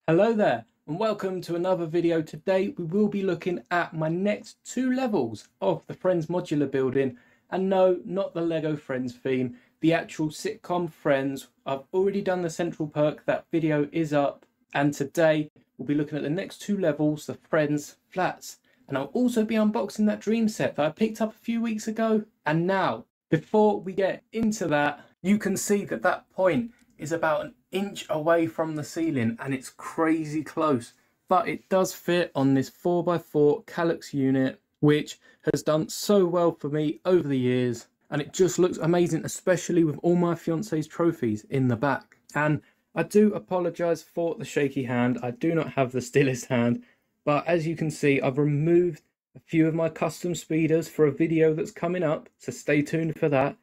Hello there and welcome to another video. Today we will be looking at my next two levels of the Friends modular building, and no, not the Lego Friends theme, the actual sitcom Friends. I've already done the central perk, that video is up, and today we'll be looking at the next two levels, the Friends flats, and I'll also be unboxing that Dreamzzz set that I picked up a few weeks ago. And now, before we get into that, you can see that that point is about an inch away from the ceiling and it's crazy close, but it does fit on this 4x4 Calyx unit, which has done so well for me over the years, and it just looks amazing, especially with all my fiance's trophies in the back. And I do apologize for the shaky hand, I do not have the stillest hand, but as you can see, I've removed a few of my custom speeders for a video that's coming up, so stay tuned for that.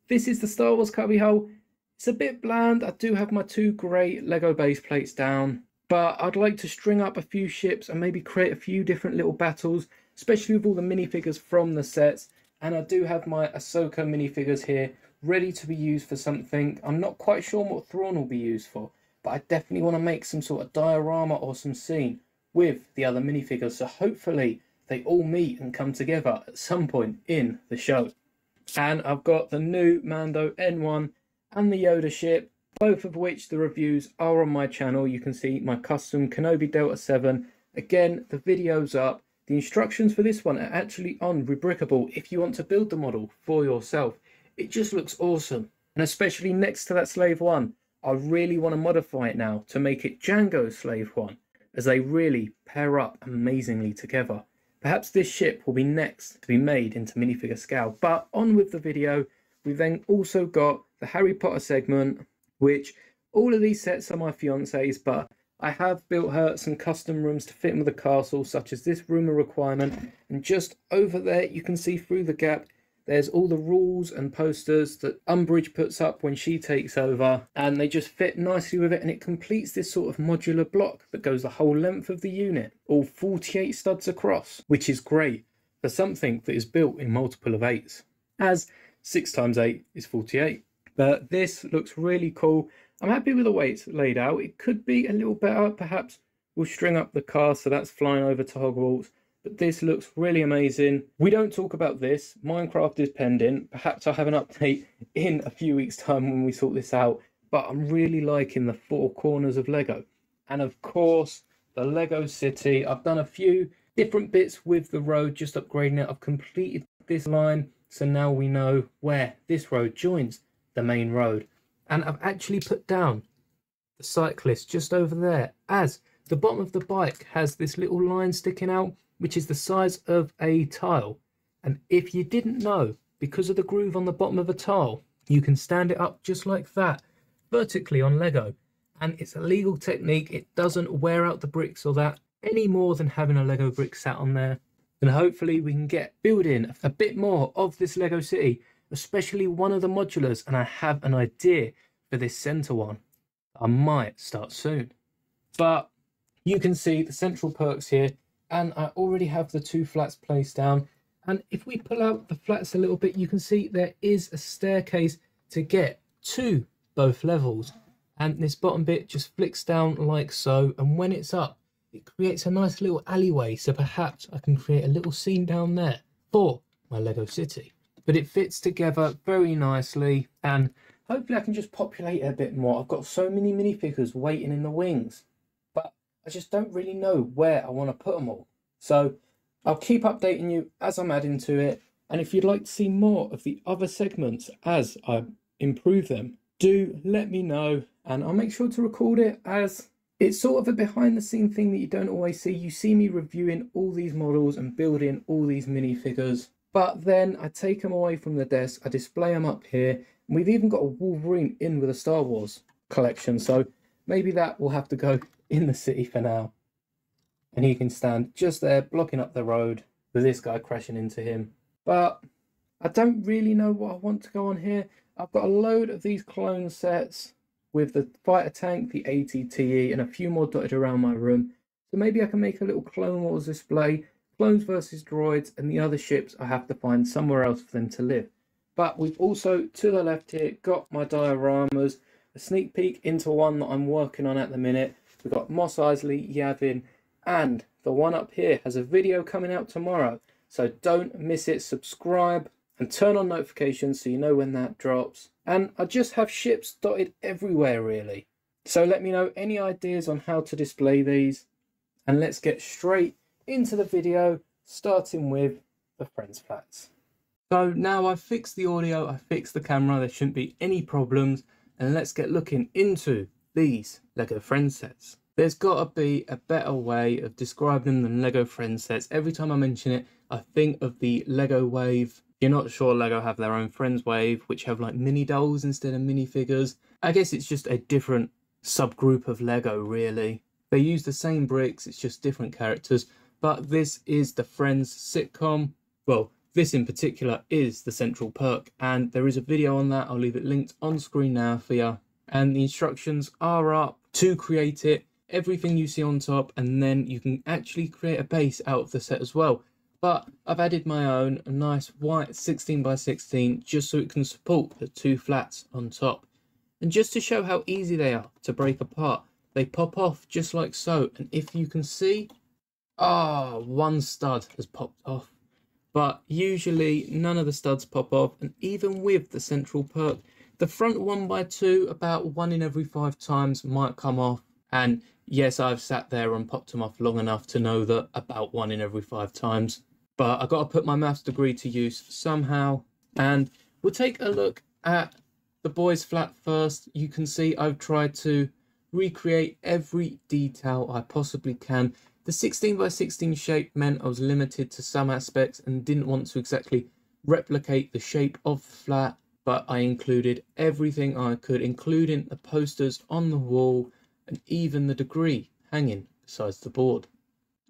This is the Star Wars cubbyhole. It's a bit bland. I do have my two great Lego base plates down, but I'd like to string up a few ships and maybe create a few different little battles, especially with all the minifigures from the sets. And I do have my Ahsoka minifigures here ready to be used for something. I'm not quite sure what Thrawn will be used for, but I definitely want to make some sort of diorama or some scene with the other minifigures, so hopefully they all meet and come together at some point in the show. And I've got the new Mando N1 and the Yoda ship, both of which the reviews are on my channel. You can see my custom Kenobi Delta 7. Again, the video's up. The instructions for this one are actually on Rebrickable if you want to build the model for yourself. It just looks awesome. And especially next to that Slave 1, I really want to modify it now to make it Jango Slave 1, as they really pair up amazingly together. Perhaps this ship will be next to be made into minifigure scale. But on with the video. We've then also got the Harry Potter segment, which all of these sets are my fiance's, but I have built her some custom rooms to fit in with the castle, such as this room of requirement. And just over there, you can see through the gap, there's all the rules and posters that Umbridge puts up when she takes over, and they just fit nicely with it, and it completes this sort of modular block that goes the whole length of the unit, all 48 studs across, which is great for something that is built in multiple of 8s, as 6 times 8 is 48. But this looks really cool. I'm happy with the way it's laid out. It could be a little better. Perhaps we'll string up the car so that's flying over to Hogwarts. But this looks really amazing. We don't talk about this. Minecraft is pending. Perhaps I'll have an update in a few weeks' time when we sort this out. But I'm really liking the 4 corners of Lego. And of course, the Lego City. I've done a few different bits with the road, just upgrading it. I've completed this line, so now we know where this road joins the main road. And I've actually put down the cyclist just over there, as the bottom of the bike has this little line sticking out, which is the size of a tile. And if you didn't know, because of the groove on the bottom of a tile, you can stand it up just like that, vertically on Lego. And it's a legal technique. It doesn't wear out the bricks or that any more than having a Lego brick sat on there. And hopefully we can get building a bit more of this Lego City, especially one of the modulars. And I have an idea for this center one. I might start soon. But you can see the central perks here, and I already have the 2 flats placed down. And if we pull out the flats a little bit, you can see there is a staircase to get to both levels. And this bottom bit just flicks down like so. And when it's up, it creates a nice little alleyway. So perhaps I can create a little scene down there for my Lego City. But it fits together very nicely. And hopefully I can just populate it a bit more. I've got so many minifigures waiting in the wings, but I just don't really know where I want to put them all. So I'll keep updating you as I'm adding to it. And if you'd like to see more of the other segments as I improve them, do let me know. And I'll make sure to record it, as it's sort of a behind the scene thing that you don't always see. You see me reviewing all these models and building all these minifigures, but then I take them away from the desk, I display them up here. And we've even got a Wolverine in with a Star Wars collection, so maybe that will have to go in the city for now. And he can stand just there blocking up the road with this guy crashing into him. But I don't really know what I want to go on here. I've got a load of these clone sets with the fighter tank, the ATTE, and a few more dotted around my room. So maybe I can make a little Clone Wars display, clones versus droids, and the other ships I have to find somewhere else for them to live. But we've also, to the left here, got my dioramas, a sneak peek into one that I'm working on at the minute, We've got Mos Eisley, Yavin, and the one up here has a video coming out tomorrow. So don't miss it. Subscribe and turn on notifications so you know when that drops. And I just have ships dotted everywhere really. So let me know any ideas on how to display these. And let's get straight into the video, starting with the Friends flats. So now I've fixed the audio, I've fixed the camera, there shouldn't be any problems. And let's get looking into these Lego Friends sets. There's got to be a better way of describing them than Lego Friends sets. Every time I mention it, I think of the Lego Wave. You're not sure Lego have their own Friends Wave, which have like mini dolls instead of minifigures. I guess it's just a different subgroup of Lego, really. They use the same bricks, it's just different characters. But this is the Friends sitcom. Well, this in particular is the central perk, and there is a video on that. I'll leave it linked on screen now for you. And the instructions are up to create it. Everything you see on top, and then you can actually create a base out of the set as well. But I've added my own, a nice white 16 by 16, just so it can support the two flats on top. And just to show how easy they are to break apart, they pop off just like so. And if you can see, one stud has popped off. But usually none of the studs pop off, and even with the central perk, the front 1x2 about 1 in every 5 times might come off. And yes, I've sat there and popped them off long enough to know that about 1 in every 5 times. But I've got to put my maths degree to use somehow. And we'll take a look at the boys flat first. You can see I've tried to recreate every detail I possibly can. The 16 by 16 shape meant I was limited to some aspects and didn't want to exactly replicate the shape of the flat, but I included everything I could, including the posters on the wall and even the degree hanging besides the board.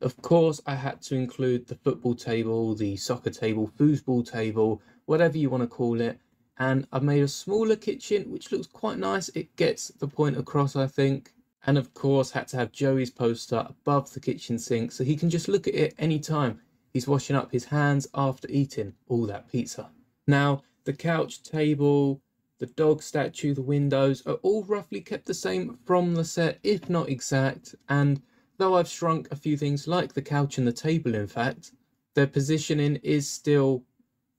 Of course, I had to include the football table, the soccer table, foosball table, whatever you want to call it. And I've made a smaller kitchen, which looks quite nice. It gets the point across, I think. And of course, had to have Joey's poster above the kitchen sink so he can just look at it anytime he's washing up his hands after eating all that pizza. Now, the couch, table, the dog statue, the windows are all roughly kept the same from the set, if not exact. And though I've shrunk a few things like the couch and the table, in fact, their positioning is still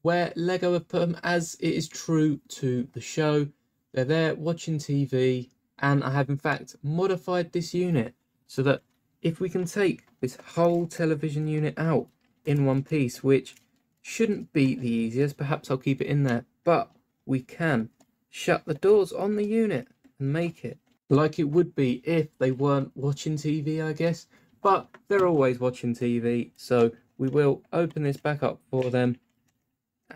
where Lego have put them, as it is true to the show. They're there watching TV, and I have in fact modified this unit so that if we can take this whole television unit out in one piece, which shouldn't be the easiest, perhaps I'll keep it in there, but we can shut the doors on the unit and make it like it would be if they weren't watching TV, I guess. But they're always watching TV, so we will open this back up for them.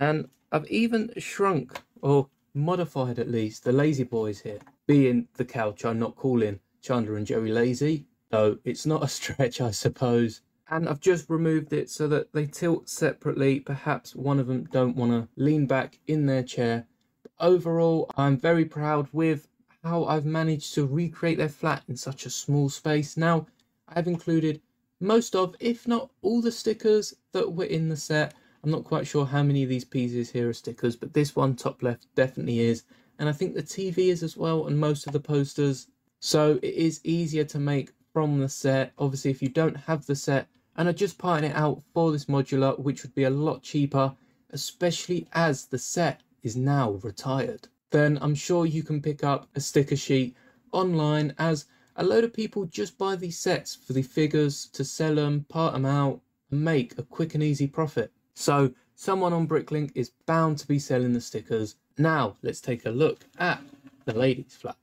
And I've even shrunk, or modified at least, the lazy boys here. Being the couch, I'm not calling Chandler and Joey lazy, so it's not a stretch, I suppose. And I've just removed it so that they tilt separately. Perhaps one of them don't want to lean back in their chair. But overall, I'm very proud with how I've managed to recreate their flat in such a small space. Now, I've included most of, if not all, the stickers that were in the set. I'm not quite sure how many of these pieces here are stickers, but this one top left definitely is. And I think the TV is as well, and most of the posters. So it is easier to make from the set. Obviously, if you don't have the set and are just parting it out for this modular, which would be a lot cheaper, especially as the set is now retired, then I'm sure you can pick up a sticker sheet online, as a load of people just buy these sets for the figures to sell them, part them out, and make a quick and easy profit. So someone on Bricklink is bound to be selling the stickers. Now let's take a look at the ladies' flat.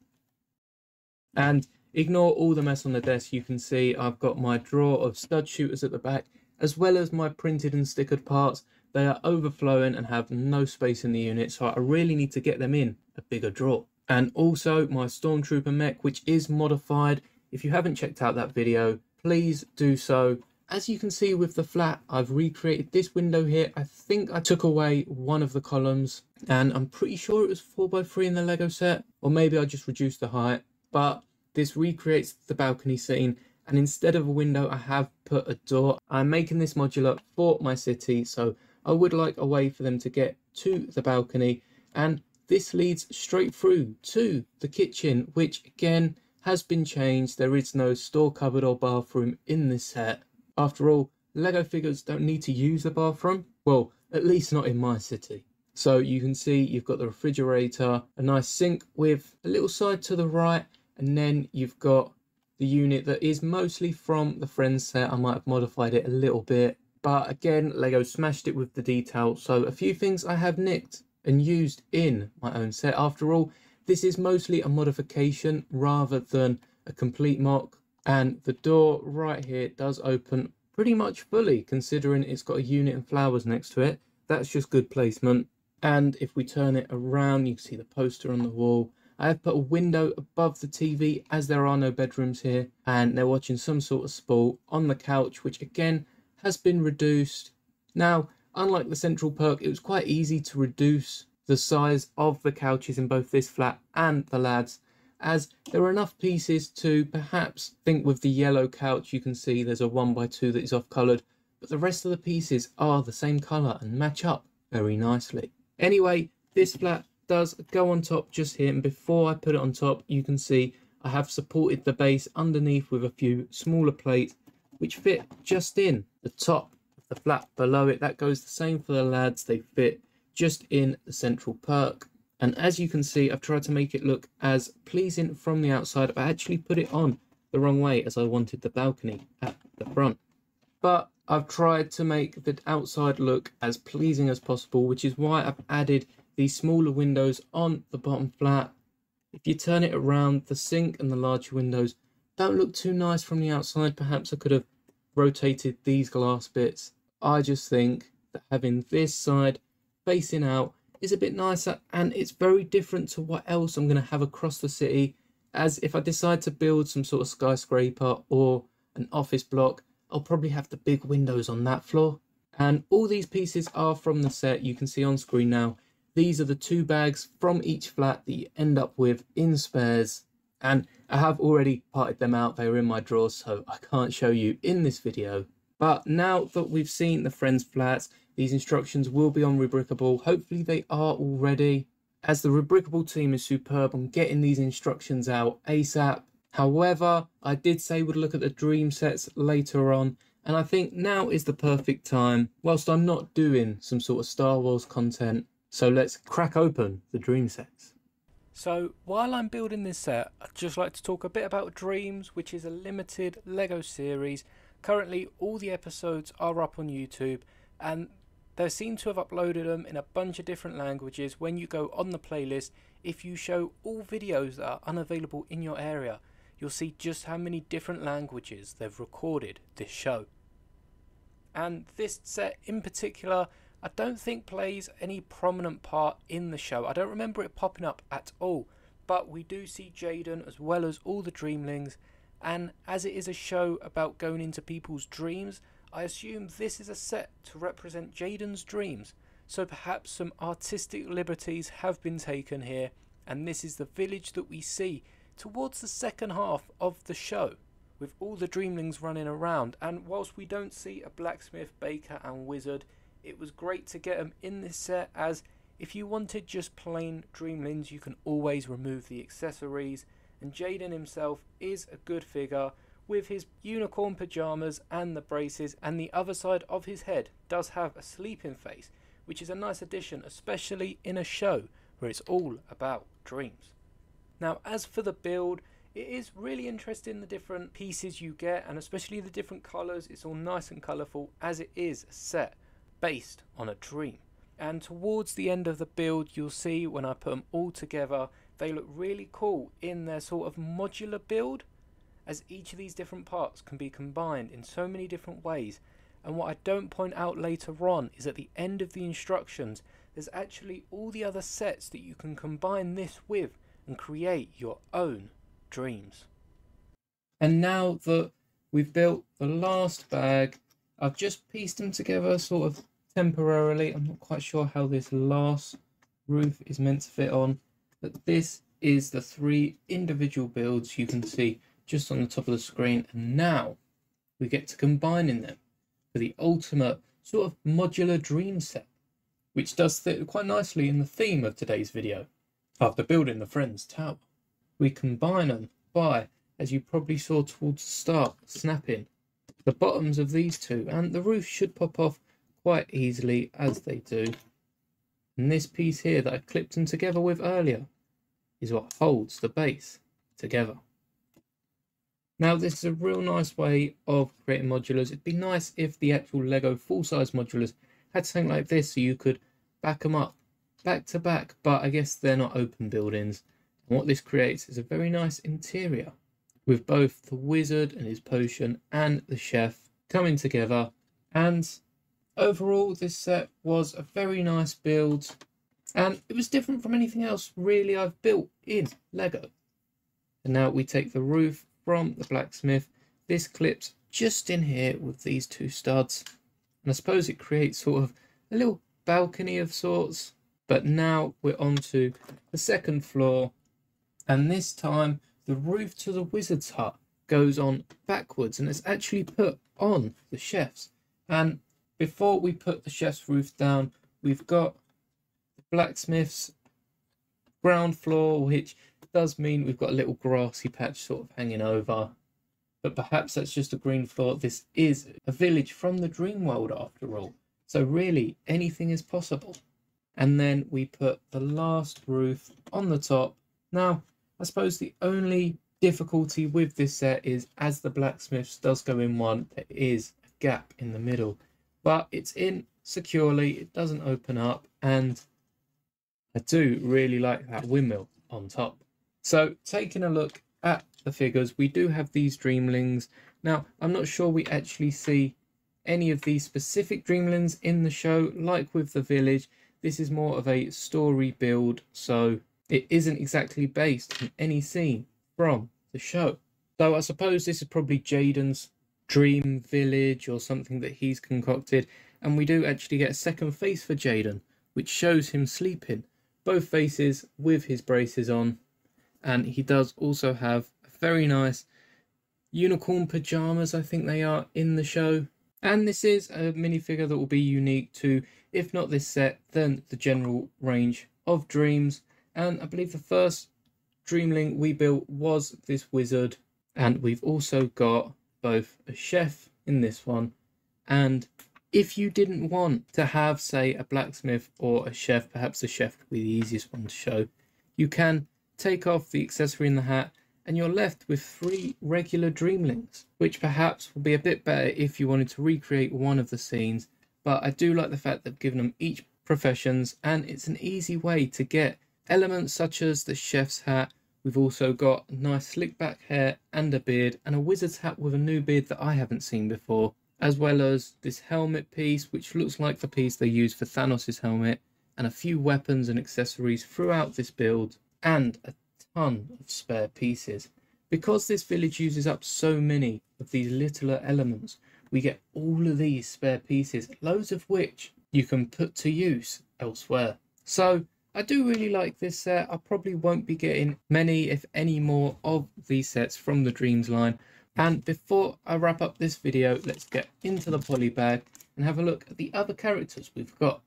And ignore all the mess on the desk. You can see I've got my drawer of stud shooters at the back, as well as my printed and stickered parts. They are overflowing and have no space in the unit, so I really need to get them in a bigger drawer. And also my Stormtrooper mech, which is modified. If you haven't checked out that video, please do so. As you can see with the flat, I've recreated this window here. I think I took away one of the columns, and I'm pretty sure it was 4x3 in the Lego set, or maybe I just reduced the height. But this recreates the balcony scene, and instead of a window, I have put a door. I'm making this modular for my city, so I would like a way for them to get to the balcony, and this leads straight through to the kitchen, which again, has been changed. There is no store cupboard or bathroom in this set. After all, Lego figures don't need to use the bathroom. Well, at least not in my city. So you can see you've got the refrigerator, a nice sink with a little side to the right, and then you've got the unit that is mostly from the Friends set. I might have modified it a little bit, but again, Lego smashed it with the detail. So a few things I have nicked and used in my own set. After all, this is mostly a modification rather than a complete mock. And the door right here does open pretty much fully, considering it's got a unit and flowers next to it. That's just good placement. And if we turn it around, you can see the poster on the wall. I have put a window above the TV as there are no bedrooms here, and they're watching some sort of sport on the couch, which again has been reduced. Now, unlike the central perk, it was quite easy to reduce the size of the couches in both this flat and the lads, as there are enough pieces to perhaps think with the yellow couch. You can see there's a 1x2 that is off coloured, but the rest of the pieces are the same colour and match up very nicely. Anyway, this flat does go on top just here, and before I put it on top, you can see I have supported the base underneath with a few smaller plates which fit just in the top of the flat below it. That goes the same for the lads. They fit just in the central perk. And as you can see, I've tried to make it look as pleasing from the outside. I actually put it on the wrong way as I wanted the balcony at the front. But I've tried to make the outside look as pleasing as possible, which is why I've added these smaller windows on the bottom flat. If you turn it around, the sink and the larger windows don't look too nice from the outside. Perhaps I could have rotated these glass bits. I just think that having this side facing out is a bit nicer, and it's very different to what else I'm going to have across the city. As if I decide to build some sort of skyscraper or an office block, I'll probably have the big windows on that floor. And all these pieces are from the set. You can see on screen now, these are the 2 bags from each flat that you end up with in spares. And I have already parted them out. They were in my drawers, so I can't show you in this video. But now that we've seen the Friends flats, these instructions will be on Rebrickable. Hopefully they are already, as the Rebrickable team is superb on getting these instructions out ASAP. However, I did say we'd look at the Dream sets later on, and I think now is the perfect time, whilst I'm not doing some sort of Star Wars content. So let's crack open the Dream sets. So while I'm building this set, I'd just like to talk a bit about Dreamzzz, which is a limited Lego series. Currently all the episodes are up on YouTube, and they seem to have uploaded them in a bunch of different languages. When you go on the playlist, if you show all videos that are unavailable in your area, you'll see just how many different languages they've recorded this show. And this set in particular, I don't think plays any prominent part in the show. I don't remember it popping up at all, but we do see Jaden as well as all the Dreamlings, and as it is a show about going into people's dreams, I assume this is a set to represent Jaden's dreams. So perhaps some artistic liberties have been taken here, and this is the village that we see towards the second half of the show, with all the Dreamlings running around. And whilst we don't see a blacksmith, baker and wizard, it was great to get them in this set, as if you wanted just plain Dreamlings, you can always remove the accessories. And Jaden himself is a good figure with his unicorn pyjamas and the braces, and the other side of his head does have a sleeping face, which is a nice addition, especially in a show where it's all about dreams. Now, as for the build, it is really interesting the different pieces you get, and especially the different colours. It's all nice and colourful, as it is a set based on a dream. And towards the end of the build, you'll see when I put them all together, they look really cool in their sort of modular build, as each of these different parts can be combined in so many different ways. And what I don't point out later on is at the end of the instructions, there's actually all the other sets that you can combine this with and create your own dreams. And now that we've built the last bag, I've just pieced them together sort of temporarily. I'm not quite sure how this last roof is meant to fit on, but this is the 3 individual builds you can see just on the top of the screen, and now we get to combining them for the ultimate sort of modular dream set, which does fit quite nicely in the theme of today's video. After building the Friends Tower, we combine them by, as you probably saw towards the start, snapping the bottoms of these two, and the roof should pop off quite easily as they do. And this piece here that I clipped them together with earlier is what holds the base together. Now this is a real nice way of creating modulars. It'd be nice if the actual Lego full-size modulars had something like this so you could back them up back to back, but I guess they're not open buildings. And what this creates is a very nice interior with both the wizard and his potion and the chef coming together. And overall this set was a very nice build, and it was different from anything else really I've built in Lego. And now we take the roof from the blacksmith. This clips just in here with these two studs, and I suppose it creates sort of a little balcony of sorts. But now we're on to the second floor, and this time the roof to the wizard's hut goes on backwards and it's actually put on the chef's. And before we put the chef's roof down, we've got the blacksmith's ground floor, which does mean we've got a little grassy patch sort of hanging over, but perhaps that's just a green floor. This is a village from the dream world after all, so really anything is possible. And then we put the last roof on the top. Now I suppose the only difficulty with this set is, as the blacksmith's does go in one, there is a gap in the middle, but it's in securely, it doesn't open up, and I do really like that windmill on top. So taking a look at the figures, we do have these dreamlings. Now I'm not sure we actually see any of these specific dreamlings in the show. Like with the village, this is more of a story build, so it isn't exactly based on any scene from the show. So I suppose this is probably Jaden's dream village or something that he's concocted. And we do actually get a second face for Jaden, which shows him sleeping, both faces with his braces on. And he does also have a very nice unicorn pajamas, I think they are, in the show. And this is a minifigure that will be unique to, if not this set, then the general range of Dreamzzz. And I believe the first Dreamling we built was this wizard. And we've also got both a chef in this one. And if you didn't want to have, say, a blacksmith or a chef, perhaps the chef would be the easiest one to show, you can take off the accessory in the hat and you're left with 3 regular Dreamlings, which perhaps will be a bit better if you wanted to recreate one of the scenes. But I do like the fact that they've given them each professions, and it's an easy way to get elements such as the chef's hat. We've also got nice slick back hair and a beard, and a wizard's hat with a new beard that I haven't seen before, as well as this helmet piece, which looks like the piece they used for Thanos' helmet, and a few weapons and accessories throughout this build, and a ton of spare pieces. Because this village uses up so many of these littler elements, we get all of these spare pieces, loads of which you can put to use elsewhere. So I do really like this set. I probably won't be getting many, if any more, of these sets from the Dreamzzz line. And before I wrap up this video, let's get into the poly bag and have a look at the other characters we've got.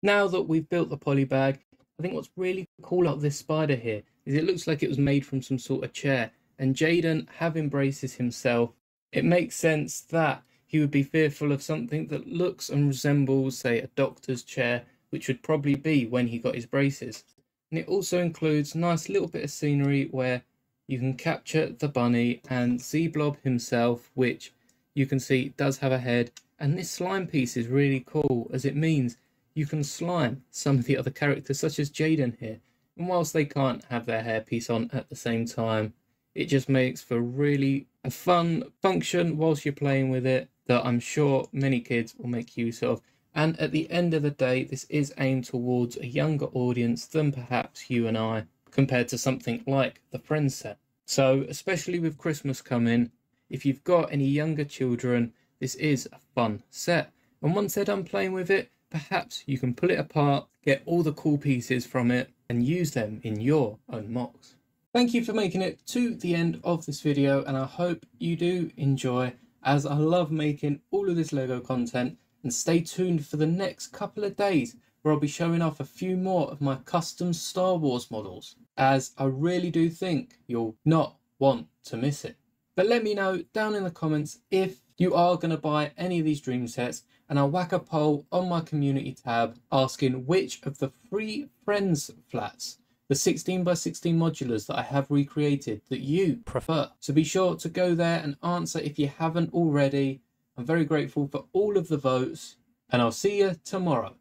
Now that we've built the poly bag, I think what's really cool about this spider here is it looks like it was made from some sort of chair. And Jaden having braces himself, it makes sense that he would be fearful of something that looks and resembles, say, a doctor's chair, which would probably be when he got his braces. And it also includes a nice little bit of scenery where you can capture the bunny and Z-Blob himself, which you can see does have a head. And this slime piece is really cool, as it means you can slime some of the other characters, such as Jaden here. And whilst they can't have their hairpiece on at the same time, it just makes for really a fun function whilst you're playing with it that I'm sure many kids will make use of. And at the end of the day, this is aimed towards a younger audience than perhaps you and I, compared to something like the Friends set. So especially with Christmas coming, if you've got any younger children, this is a fun set. And once they're done playing with it, perhaps you can pull it apart, get all the cool pieces from it, and use them in your own mocks. Thank you for making it to the end of this video, and I hope you do enjoy, as I love making all of this Lego content. And stay tuned for the next couple of days where I'll be showing off a few more of my custom Star Wars models, as I really do think you'll not want to miss it. But let me know down in the comments if you are going to buy any of these dream sets, and I'll whack a poll on my community tab asking which of the 3 Friends flats, the 16x16 modulars that I have recreated, that you prefer. So be sure to go there and answer if you haven't already. I'm very grateful for all of the votes, and I'll see you tomorrow.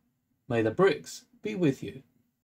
May the bricks be with you.